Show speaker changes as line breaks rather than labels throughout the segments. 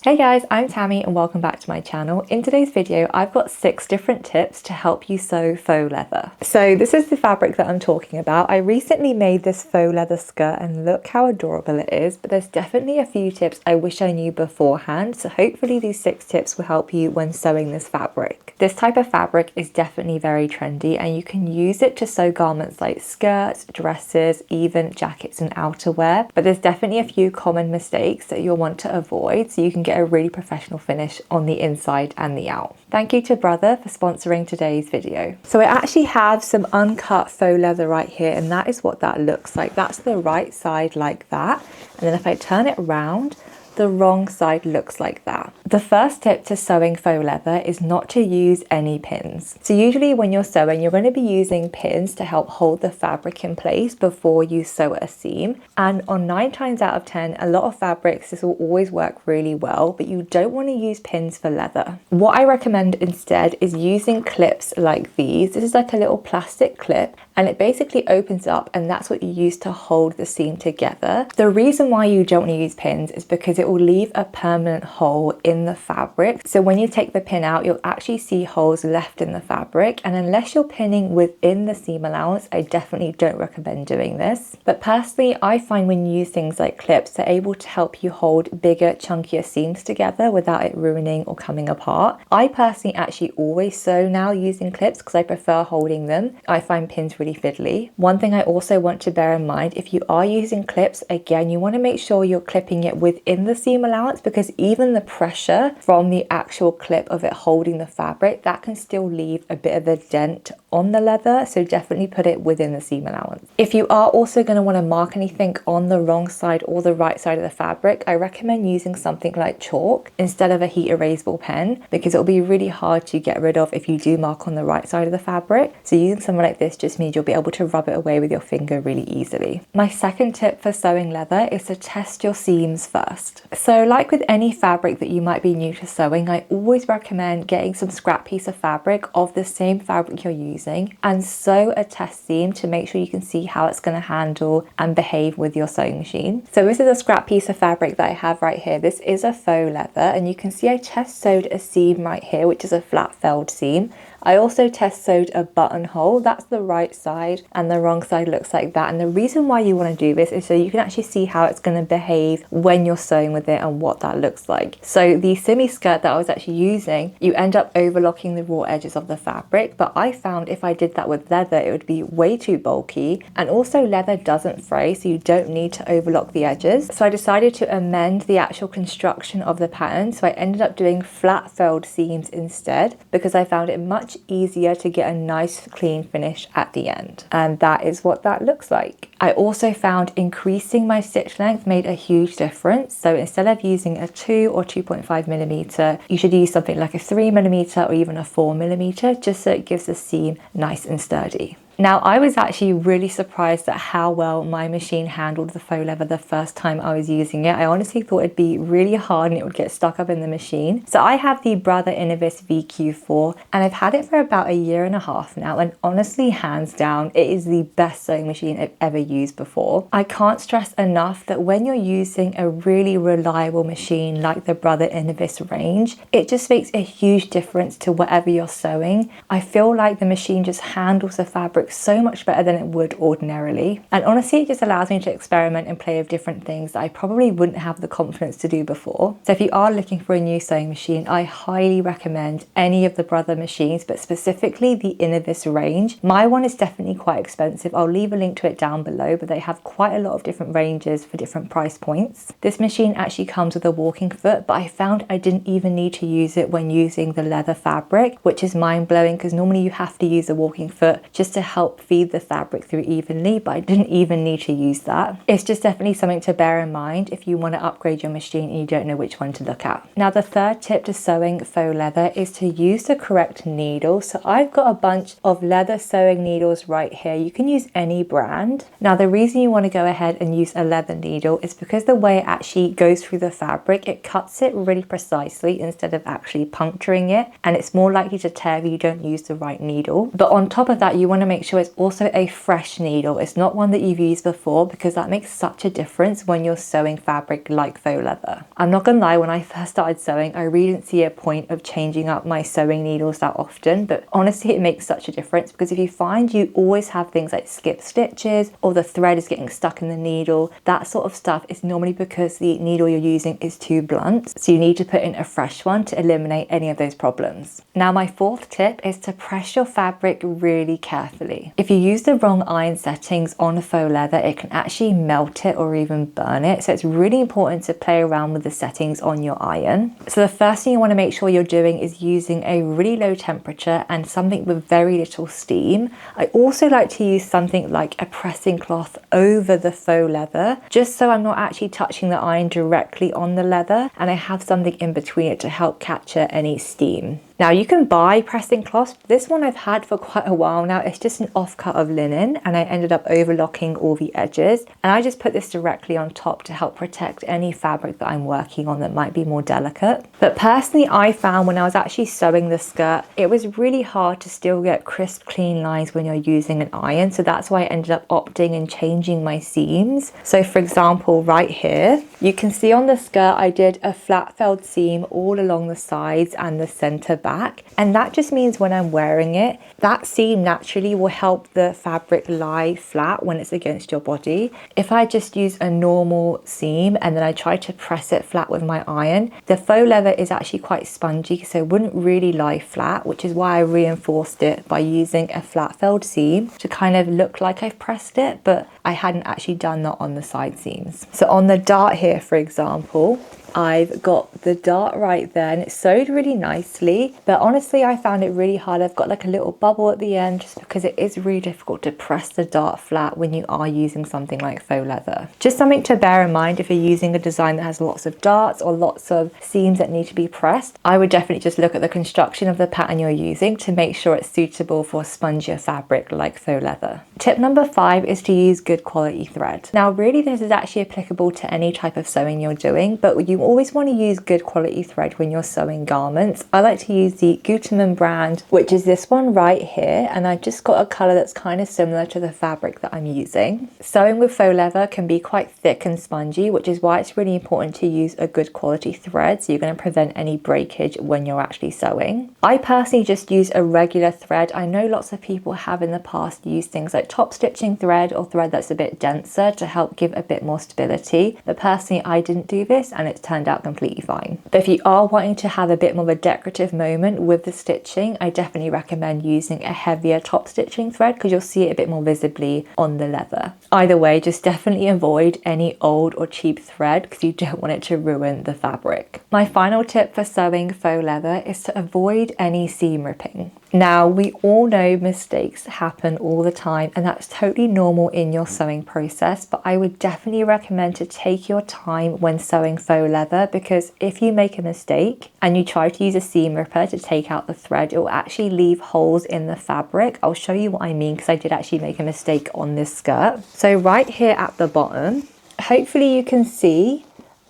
Hey guys, I'm Tammy and welcome back to my channel. In today's video, I've got 6 different tips to help you sew faux leather. So this is the fabric that I'm talking about. I recently made this faux leather skirt and look how adorable it is, but there's definitely a few tips I wish I knew beforehand. So hopefully these 6 tips will help you when sewing this fabric. This type of fabric is definitely very trendy and you can use it to sew garments like skirts, dresses, even jackets and outerwear. But there's definitely a few common mistakes that you'll want to avoid so you can get a really professional finish on the inside and the out. Thank you to Brother for sponsoring today's video. So I actually have some uncut faux leather right here, and that is what that looks like. That's the right side like that. And then if I turn it around, the wrong side looks like that. The first tip to sewing faux leather is not to use any pins. So usually when you're sewing, you're going to be using pins to help hold the fabric in place before you sew a seam. And on 9 times out of 10, a lot of fabrics, this will always work really well, but you don't want to use pins for leather. What I recommend instead is using clips like these. This is like a little plastic clip and it basically opens up, and that's what you use to hold the seam together. The reason why you don't want to use pins is because it will leave a permanent hole in the fabric. So when you take the pin out, you'll actually see holes left in the fabric, and unless you're pinning within the seam allowance, I definitely don't recommend doing this. But personally, I find when you use things like clips, they're able to help you hold bigger, chunkier seams together without it ruining or coming apart. I personally actually always sew now using clips because I prefer holding them. I find pins really fiddly. One thing I also want to bear in mind, if you are using clips, again, you want to make sure you're clipping it within the seam allowance, because even the pressure from the actual clip of it holding the fabric, that can still leave a bit of a dent on the leather. So definitely put it within the seam allowance. If you are also going to want to mark anything on the wrong side or the right side of the fabric, I recommend using something like chalk instead of a heat erasable pen, because it'll be really hard to get rid of if you do mark on the right side of the fabric. So using something like this just means you'll be able to rub it away with your finger really easily. My second tip for sewing leather is to test your seams first. So like with any fabric that you might be new to sewing, I always recommend getting some scrap piece of fabric of the same fabric you're using and sew a test seam to make sure you can see how it's going to handle and behave with your sewing machine. So this is a scrap piece of fabric that I have right here. This is a faux leather, and you can see I test sewed a seam right here, which is a flat felled seam. I also test sewed a buttonhole. That's the right side, and the wrong side looks like that. And the reason why you want to do this is so you can actually see how it's going to behave when you're sewing with it and what that looks like. So the Simi Skirt that I was actually using, you end up overlocking the raw edges of the fabric, but I found if I did that with leather, it would be way too bulky, and also leather doesn't fray, so you don't need to overlock the edges. So I decided to amend the actual construction of the pattern, so I ended up doing flat felled seams instead, because I found it much easier to get a nice clean finish at the end. And that is what that looks like. I also found increasing my stitch length made a huge difference. So instead of using a 2 or 2.5 millimeter, you should use something like a 3 millimeter or even a 4 millimeter, just so it gives the seam nice and sturdy. Now, I was actually really surprised at how well my machine handled the faux leather the first time I was using it. I honestly thought it'd be really hard and it would get stuck up in the machine. So I have the Brother Innovis VQ4 and I've had it for about 1.5 years now, and honestly, hands down, it is the best sewing machine I've ever used before. I can't stress enough that when you're using a really reliable machine like the Brother Innovis range, it just makes a huge difference to whatever you're sewing. I feel like the machine just handles the fabric so much better than it would ordinarily, and honestly it just allows me to experiment and play with different things that I probably wouldn't have the confidence to do before. So if you are looking for a new sewing machine, I highly recommend any of the Brother machines, but specifically the Innovis range. My one is definitely quite expensive. I'll leave a link to it down below, but they have quite a lot of different ranges for different price points. This machine actually comes with a walking foot, but I found I didn't even need to use it when using the leather fabric, which is mind-blowing because normally you have to use a walking foot just to help feed the fabric through evenly, but I didn't even need to use that. It's just definitely something to bear in mind if you want to upgrade your machine and you don't know which one to look at. Now, the third tip to sewing faux leather is to use the correct needle. So I've got a bunch of leather sewing needles right here. You can use any brand. Now, the reason you want to go ahead and use a leather needle is because the way it actually goes through the fabric, it cuts it really precisely instead of actually puncturing it, and it's more likely to tear if you don't use the right needle. But on top of that, you want to make make sure it's also a fresh needle. It's not one that you've used before, because that makes such a difference when you're sewing fabric like faux leather. I'm not gonna lie, when I first started sewing, I really didn't see a point of changing up my sewing needles that often, but honestly it makes such a difference, because if you find you always have things like skip stitches or the thread is getting stuck in the needle, that sort of stuff is normally because the needle you're using is too blunt. So you need to put in a fresh one to eliminate any of those problems. Now my fourth tip is to press your fabric really carefully. If you use the wrong iron settings on faux leather, it can actually melt it or even burn it. So it's really important to play around with the settings on your iron. So the first thing you want to make sure you're doing is using a really low temperature and something with very little steam. I also like to use something like a pressing cloth over the faux leather, just so I'm not actually touching the iron directly on the leather, and I have something in between it to help capture any steam. Now you can buy pressing cloths. This one I've had for quite a while now. It's just an offcut of linen, and I ended up overlocking all the edges, and I just put this directly on top to help protect any fabric that I'm working on that might be more delicate. But personally, I found when I was actually sewing the skirt, it was really hard to still get crisp, clean lines when you're using an iron. So that's why I ended up opting and changing my seams. So for example, right here, you can see on the skirt, I did a flat felled seam all along the sides and the center back. And that just means when I'm wearing it, that seam naturally will help the fabric lie flat when it's against your body. If I just use a normal seam and then I try to press it flat with my iron, the faux leather is actually quite spongy, so it wouldn't really lie flat, which is why I reinforced it by using a flat felled seam to kind of look like I've pressed it, but I hadn't actually done that on the side seams. So on the dart here, for example, I've got the dart right there and it's sewed really nicely, but honestly I found it really hard. I've got like a little bubble at the end just because it is really difficult to press the dart flat when you are using something like faux leather. Just something to bear in mind if you're using a design that has lots of darts or lots of seams that need to be pressed. I would definitely just look at the construction of the pattern you're using to make sure it's suitable for spongier fabric like faux leather. Tip number 5 is to use good quality thread. Now really this is actually applicable to any type of sewing you're doing, but you always want to use good quality thread when you're sewing garments. I like to use the Gutermann brand, which is this one right here, and I just got a color that's kind of similar to the fabric that I'm using. Sewing with faux leather can be quite thick and spongy, which is why it's really important to use a good quality thread, so you're going to prevent any breakage when you're actually sewing. I personally just use a regular thread. I know lots of people have in the past used things like top stitching thread or thread that's a bit denser to help give a bit more stability, but personally I didn't do this and it's turned out completely fine. But if you are wanting to have a bit more of a decorative moment with the stitching, I definitely recommend using a heavier top stitching thread because you'll see it a bit more visibly on the leather. Either way, just definitely avoid any old or cheap thread because you don't want it to ruin the fabric. My final tip for sewing faux leather is to avoid any seam ripping. Now, we all know mistakes happen all the time and that's totally normal in your sewing process, but I would definitely recommend to take your time when sewing faux leather, because if you make a mistake and you try to use a seam ripper to take out the thread, it will actually leave holes in the fabric. I'll show you what I mean because I did actually make a mistake on this skirt. So right here at the bottom, hopefully you can see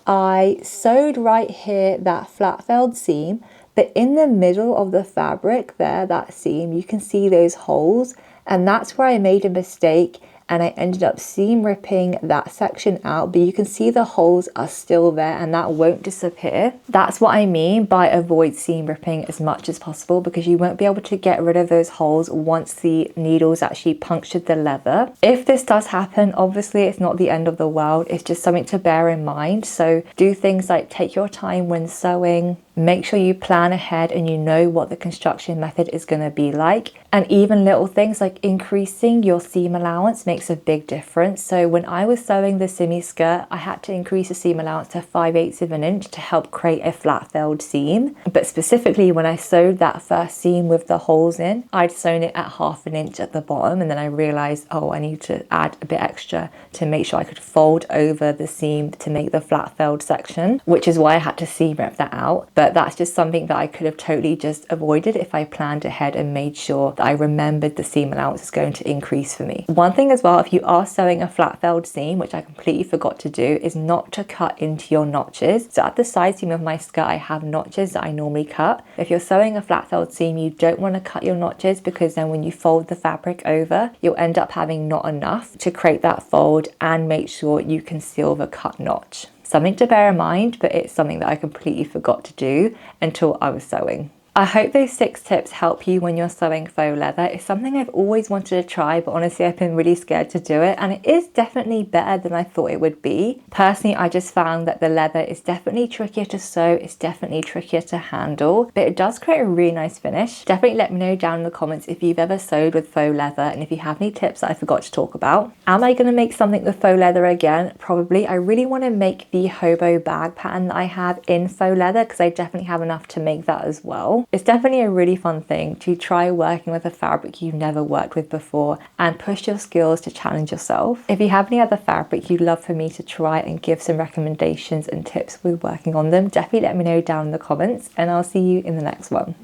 I sewed right here that flat felled seam, but in the middle of the fabric there, that seam, you can see those holes, and that's where I made a mistake and I ended up seam ripping that section out, but you can see the holes are still there and that won't disappear. That's what I mean by avoid seam ripping as much as possible, because you won't be able to get rid of those holes once the needles actually punctured the leather. If this does happen, obviously it's not the end of the world, it's just something to bear in mind. So do things like take your time when sewing, make sure you plan ahead and you know what the construction method is going to be like. And even little things like increasing your seam allowance makes a big difference. So when I was sewing the Simi skirt, I had to increase the seam allowance to 5/8 of an inch to help create a flat felled seam. But specifically when I sewed that first seam with the holes in, I'd sewn it at 1/2 an inch at the bottom, and then I realized, oh, I need to add a bit extra to make sure I could fold over the seam to make the flat felled section, which is why I had to seam rip that out. But but that's just something that I could have totally just avoided if I planned ahead and made sure that I remembered the seam allowance is going to increase for me. One thing as well, if you are sewing a flat felled seam, which I completely forgot to do, is not to cut into your notches. So at the side seam of my skirt, I have notches that I normally cut. If you're sewing a flat felled seam, you don't want to cut your notches, because then when you fold the fabric over, you'll end up having not enough to create that fold and make sure you conceal the cut notch. Something to bear in mind, but it's something that I completely forgot to do until I was sewing. I hope those 6 tips help you when you're sewing faux leather. It's something I've always wanted to try, but honestly I've been really scared to do it, and it is definitely better than I thought it would be. Personally, I just found that the leather is definitely trickier to sew, it's definitely trickier to handle, but it does create a really nice finish. Definitely let me know down in the comments if you've ever sewed with faux leather and if you have any tips that I forgot to talk about. Am I going to make something with faux leather again? Probably. I really want to make the Hobo bag pattern that I have in faux leather, because I definitely have enough to make that as well. It's definitely a really fun thing to try working with a fabric you've never worked with before and push your skills to challenge yourself. If you have any other fabric you'd love for me to try and give some recommendations and tips with working on them, definitely let me know down in the comments, and I'll see you in the next one.